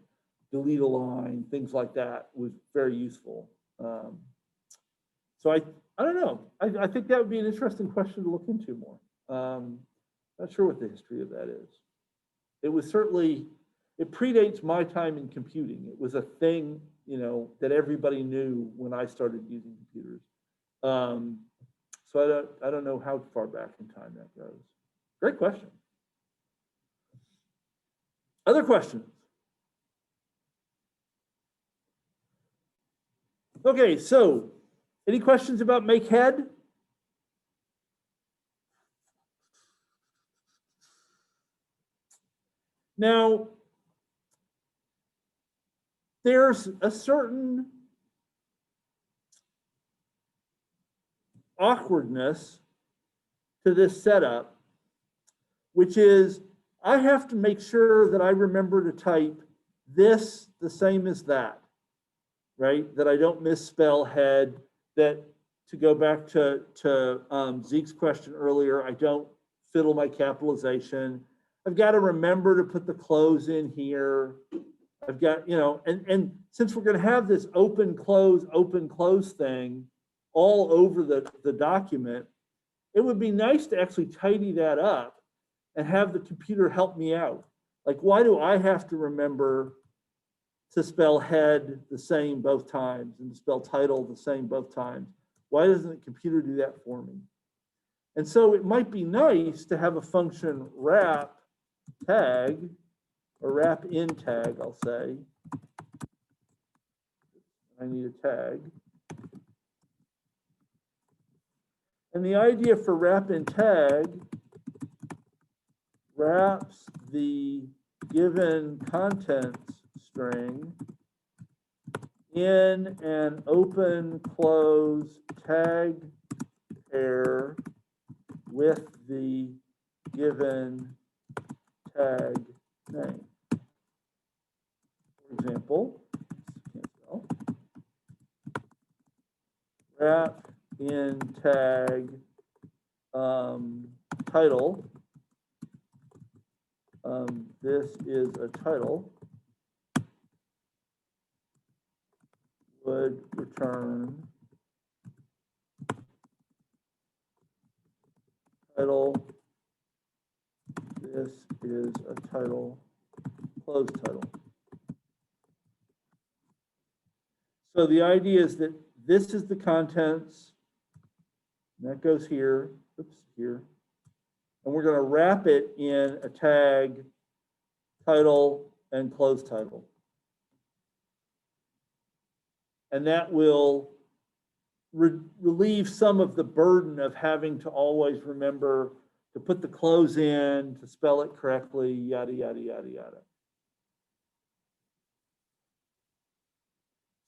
delete a line, things like that was very useful. So I don't know. I think that would be an interesting question to look into more. Not sure what the history of that is. It was certainly, it predates my time in computing. It was a thing, you know, that everybody knew when I started using computers. So I don't know how far back in time that goes. Great question. Other questions? Okay, so any questions about make head? Now, there's a certain awkwardness to this setup, which is I have to make sure that I remember to type this the same as that, right? That I don't misspell head, that to go back to Zeke's question earlier, I don't fiddle my capitalization. I've got to remember to put the close in here. I've got, and since we're going to have this open, close thing all over the document, it would be nice to actually tidy that up and have the computer help me out. Like, why do I have to remember to spell head the same both times and to spell title the same both times? Why doesn't the computer do that for me? And so it might be nice to have a function wrap tag, or wrap in tag, I'll say. I need a tag. And the idea for wrap in tag wraps the given contents string in an open close tag pair with the given tag name. For example, wrap in tag title. This is a title. Would return title. This is a title, close title. So the idea is that this is the contents, and that goes here, oops, here. And we're going to wrap it in a tag, title, and close title. And that will relieve some of the burden of having to always remember to put the close in, to spell it correctly, yada, yada, yada, yada.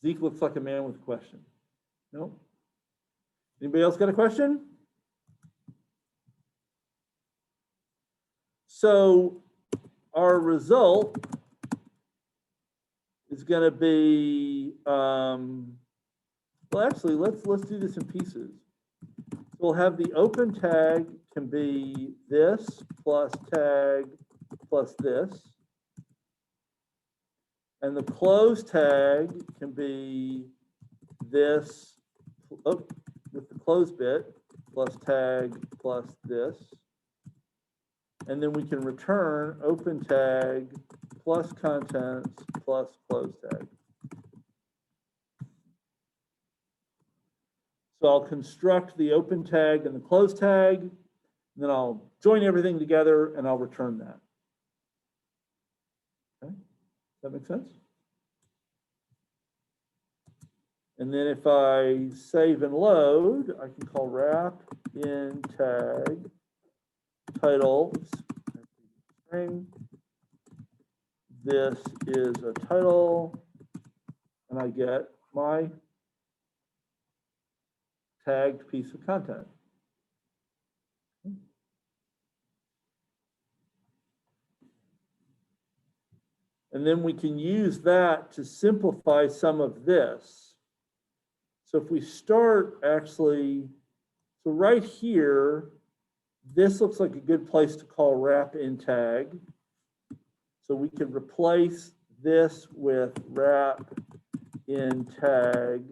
Zeke looks like a man with a question. No? Anybody else got a question? So our result is going to be, well, actually, let's do this in pieces. So we'll have the open tag can be this plus tag plus this. And the close tag can be this, with the close bit, plus tag plus this. And then we can return open tag plus contents plus close tag. So I'll construct the open tag and the close tag, and then I'll join everything together and I'll return that. Okay, does that make sense? And then if I save and load, I can call wrap in tag title string. This is a title, and I get my tagged piece of content. And then we can use that to simplify some of this. So if we start actually, so right here, this looks like a good place to call wrap in tag. So we can replace this with wrap in tag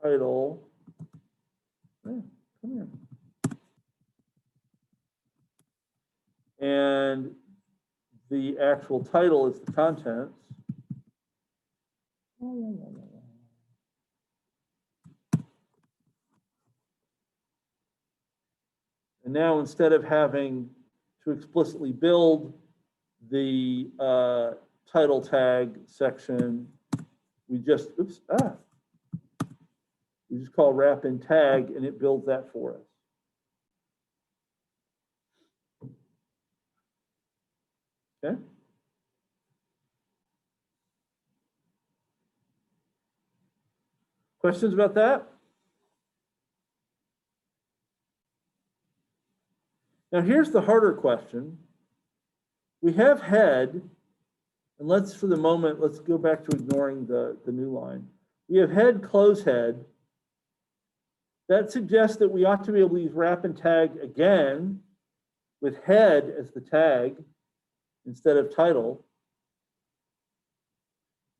title. Come here. And the actual title is the contents. And now instead of having to explicitly build the title tag section, we just, we just call wrap in tag and it builds that for us. Okay. Questions about that? Now here's the harder question. We have head, and let's, for the moment, let's go back to ignoring the new line. We have head, close head. That suggests that we ought to be able to use wrap and tag again with head as the tag instead of title.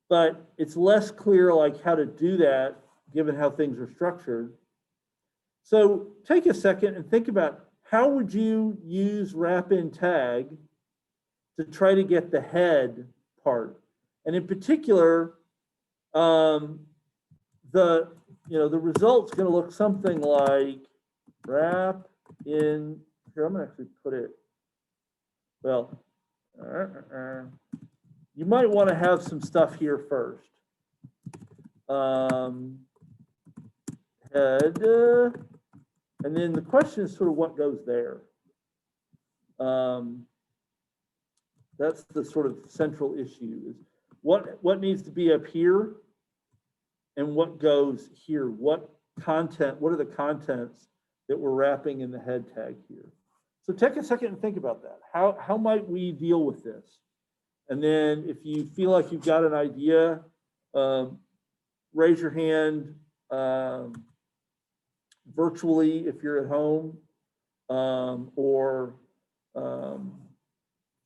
But it's less clear like how to do that given how things are structured. So take a second and think about how would you use wrap in tag to try to get the head part. And in particular, the result's going to look something like wrap in, here, I'm going to actually put it, well, you might want to have some stuff here first. Head, and then the question is sort of what goes there. That's the sort of central issue, is what needs to be up here and what goes here. What are the contents that we're wrapping in the head tag here? So take a second and think about that. How might we deal with this? And then if you feel like you've got an idea, raise your hand virtually if you're at home, or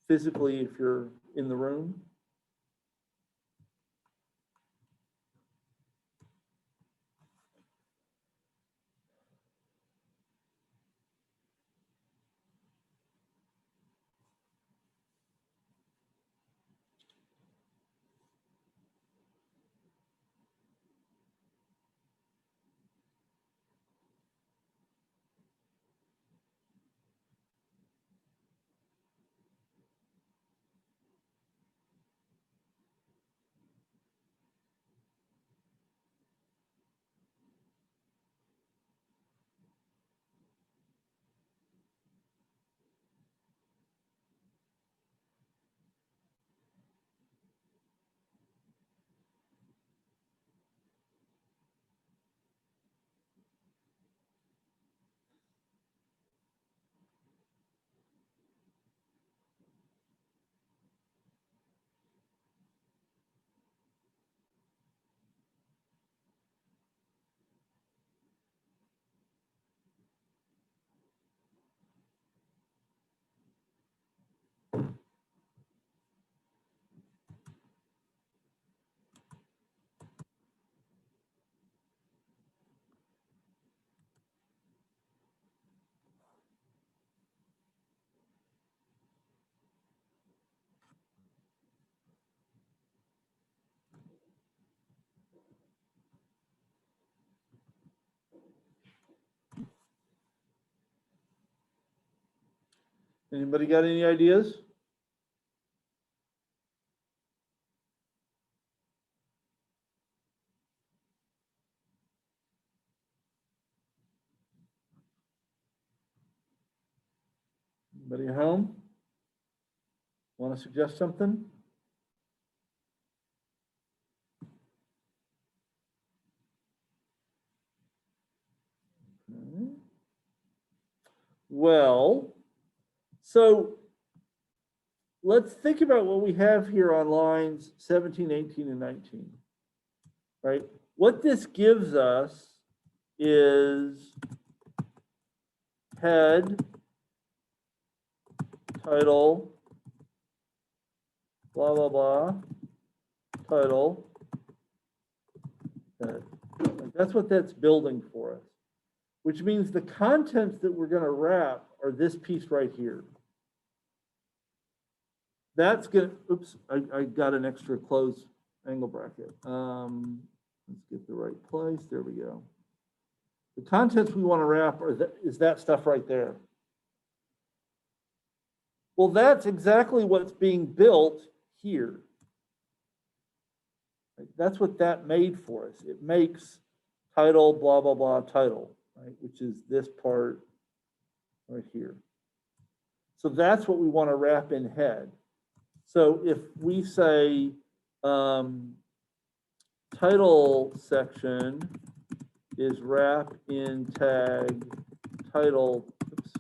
physically if you're in the room. Anybody got any ideas? Anybody at home? Want to suggest something? Okay. Well, so let's think about what we have here on lines 17, 18, and 19, right? What this gives us is head, title, blah, blah, blah, title, head. That's what that's building for us, which means the contents that we're going to wrap are this piece right here. That's going to, oops, I got an extra close angle bracket. Let's get the right place. There we go. The contents we want to wrap is that stuff right there. Well, that's exactly what's being built here. That's what that made for us. It makes title, blah, blah, blah, title, right? Which is this part right here. So that's what we want to wrap in head. So if we say title section is wrap in tag title, oops,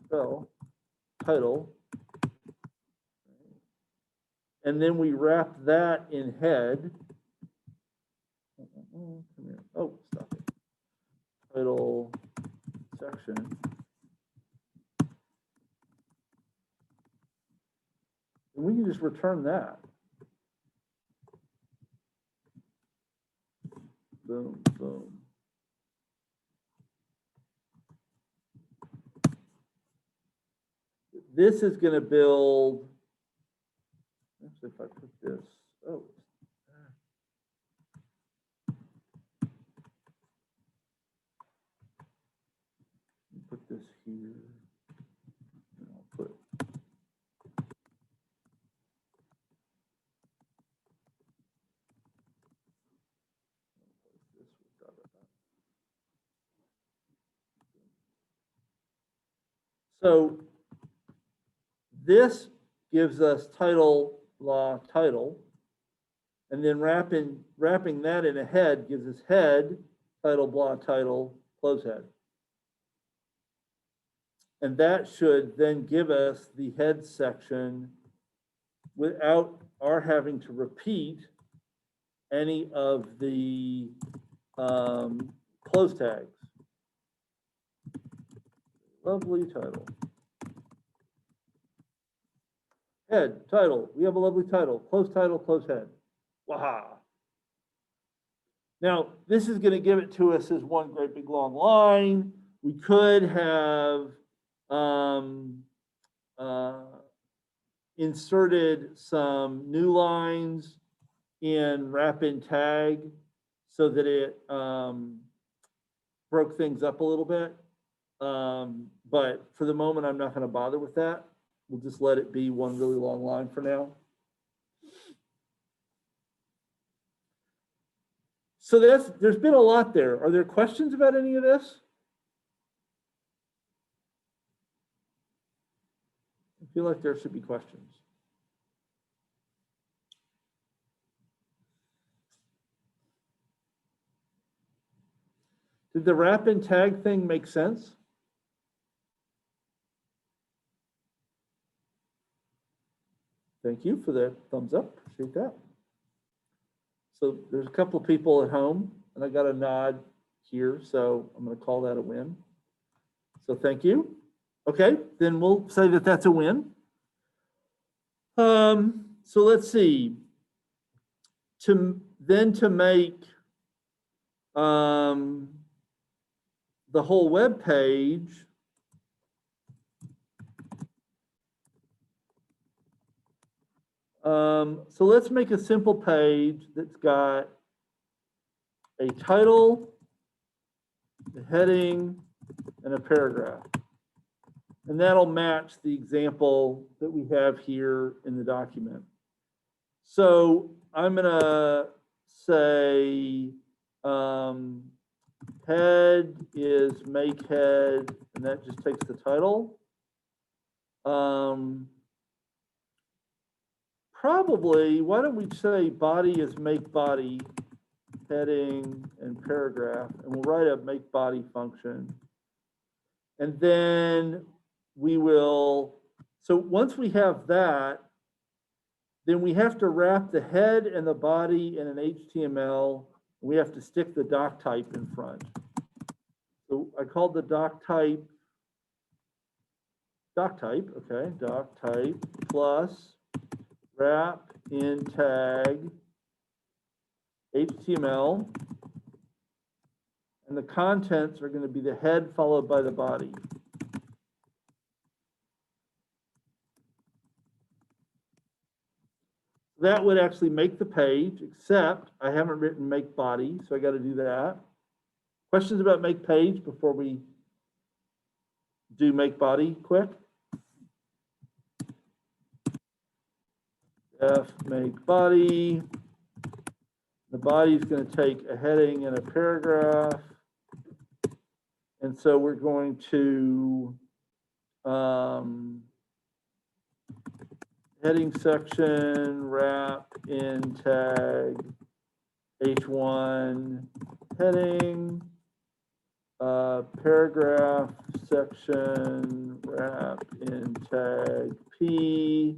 spell, title. And then we wrap that in head. Come here. Oh, stop it. Title section. And we can just return that. Boom, boom. This is going to build, actually, if I put this, oh. Put this here. And I'll put this. So this gives us title, blah, title. And then wrapping that in a head gives us head, title, blah, title, close head. And that should then give us the head section without our having to repeat any of the close tags. Lovely title. Head, title. We have a lovely title. Close head. Wow. Now, this is going to give it to us as one great big long line. We could have inserted some new lines in wrap in tag so that it broke things up a little bit. But for the moment, I'm not going to bother with that. We'll just let it be one really long line for now. So there's been a lot there. Are there questions about any of this? I feel like there should be questions. Did the wrap and tag thing make sense? Thank you for the thumbs up. Appreciate that. So there's a couple of people at home, and I got a nod here, so I'm going to call that a win. So thank you. Okay, then we'll say that that's a win. So let's see. To make the whole web page, so let's make a simple page that's got a title, a heading, and a paragraph. And that'll match the example that we have here in the document. So I'm going to say head is make head, and that just takes the title. Probably, why don't we say body is make body, heading and paragraph, and we'll write a make body function. And then we will, so once we have that, then we have to wrap the head and the body in an HTML. We have to stick the doc type in front. So I called the doc type, okay, doc type plus wrap in tag HTML. And the contents are going to be the head followed by the body. That would actually make the page, except I haven't written make body, so I got to do that. Questions about make page before we do make body quick? F make body. The body is going to take a heading and a paragraph. And so we're going to heading section, wrap in tag H1 heading, paragraph section wrap in tag P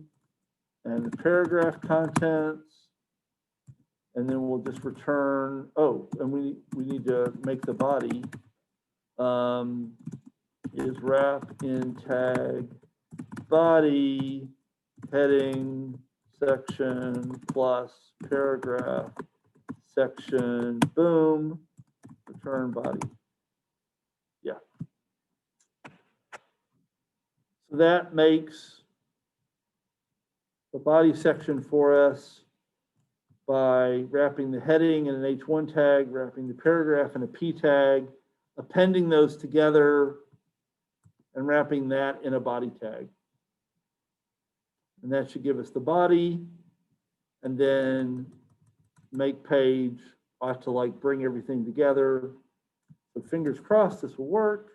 and the paragraph contents. And then we'll just return, oh, and we need to make the body is wrap in tag body heading section plus paragraph section, boom, return body. Yeah. So that makes the body section for us by wrapping the heading in an H1 tag, wrapping the paragraph in a P tag, appending those together, and wrapping that in a body tag. And that should give us the body. And then make page ought to like bring everything together. So fingers crossed this will work.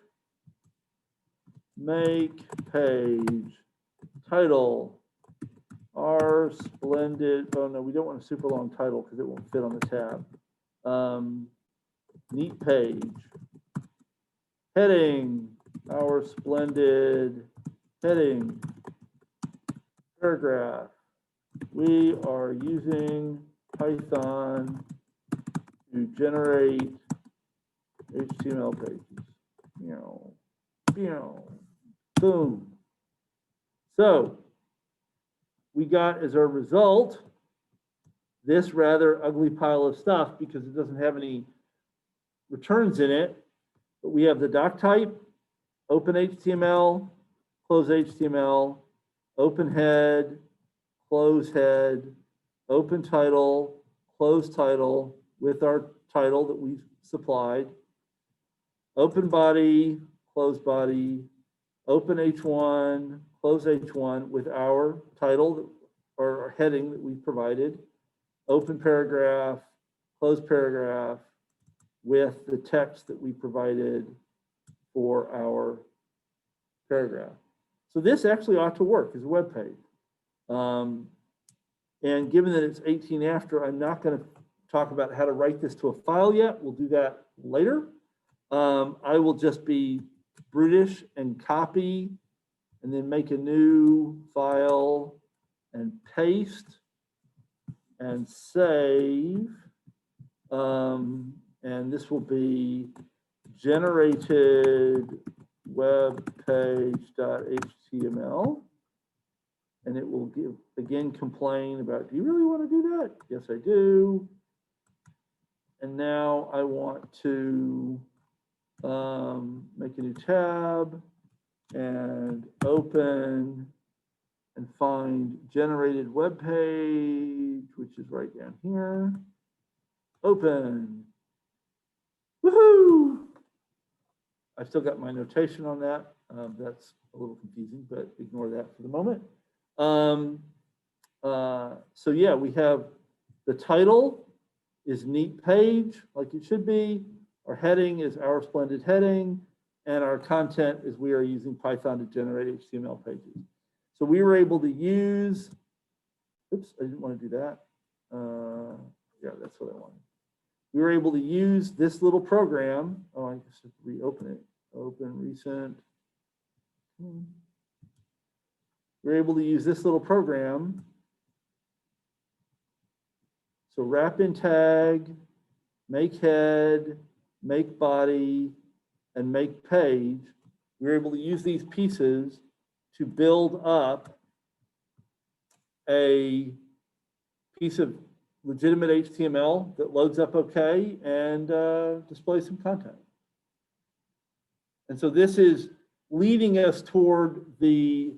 Make page title our splendid, oh no, we don't want a super long title because it won't fit on the tab. Neat page. Heading, our splendid heading. Paragraph. We are using Python to generate HTML pages. Boom. So we got as our result this rather ugly pile of stuff because it doesn't have any returns in it. But we have the doc type, open HTML, close HTML, open head, close head, open title, close title with our title that we supplied, open body, close body, open H1, close H1 with our title or our heading that we provided, open paragraph, close paragraph with the text that we provided for our paragraph. So this actually ought to work as a web page. And given that it's 18 after, I'm not going to talk about how to write this to a file yet. We'll do that later. I will just be brutish and copy and then make a new file and paste and save. And this will be generated web page.html. And it will give, again, complain about, do you really want to do that? Yes, I do. And now I want to make a new tab and open and find generated web page, which is right down here. Open. Woohoo! I've still got my notation on that. That's a little confusing, but ignore that for the moment. So yeah, we have the title is neat page, like it should be. Our heading is our splendid heading, and our content is we are using Python to generate HTML pages. So we were able to use, oops, I didn't want to do that. Yeah, that's what I wanted. We were able to use this little program. Oh, I just have to reopen it. Open recent. We're able to use this little program. So wrap in tag, make head, make body, and make page. We're able to use these pieces to build up a piece of legitimate HTML that loads up okay and displays some content. And so this is leading us toward the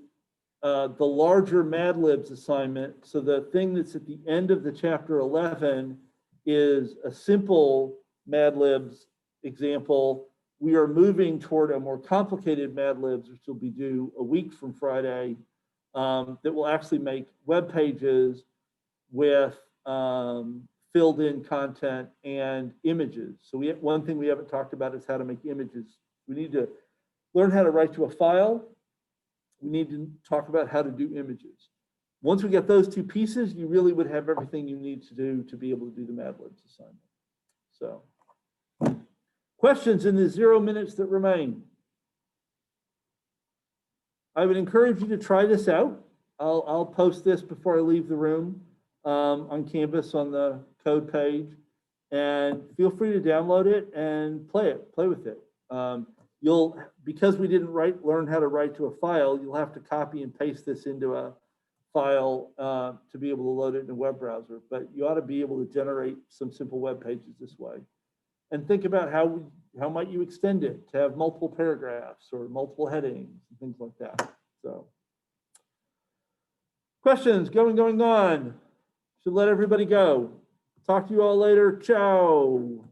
larger Mad Libs assignment. So the thing that's at the end of the chapter 11 is a simple Mad Libs example. We are moving toward a more complicated Mad Libs, which will be due a week from Friday, that will actually make web pages with filled in content and images. So one thing we haven't talked about is how to make images. We need to learn how to write to a file. We need to talk about how to do images. Once we get those two pieces, you really would have everything you need to do to be able to do the Mad Libs assignment. So Questions in the 0 minutes that remain? I would encourage you to try this out. I'll post this before I leave the room on Canvas on the code page, and feel free to download it and play with it. Because we didn't learn how to write to a file, you'll have to copy and paste this into a file to be able to load it in a web browser, but you ought to be able to generate some simple web pages this way. And think about how might you extend it to have multiple paragraphs or multiple headings and things like that. So, questions, going on. Should let everybody go. Talk to you all later. Ciao.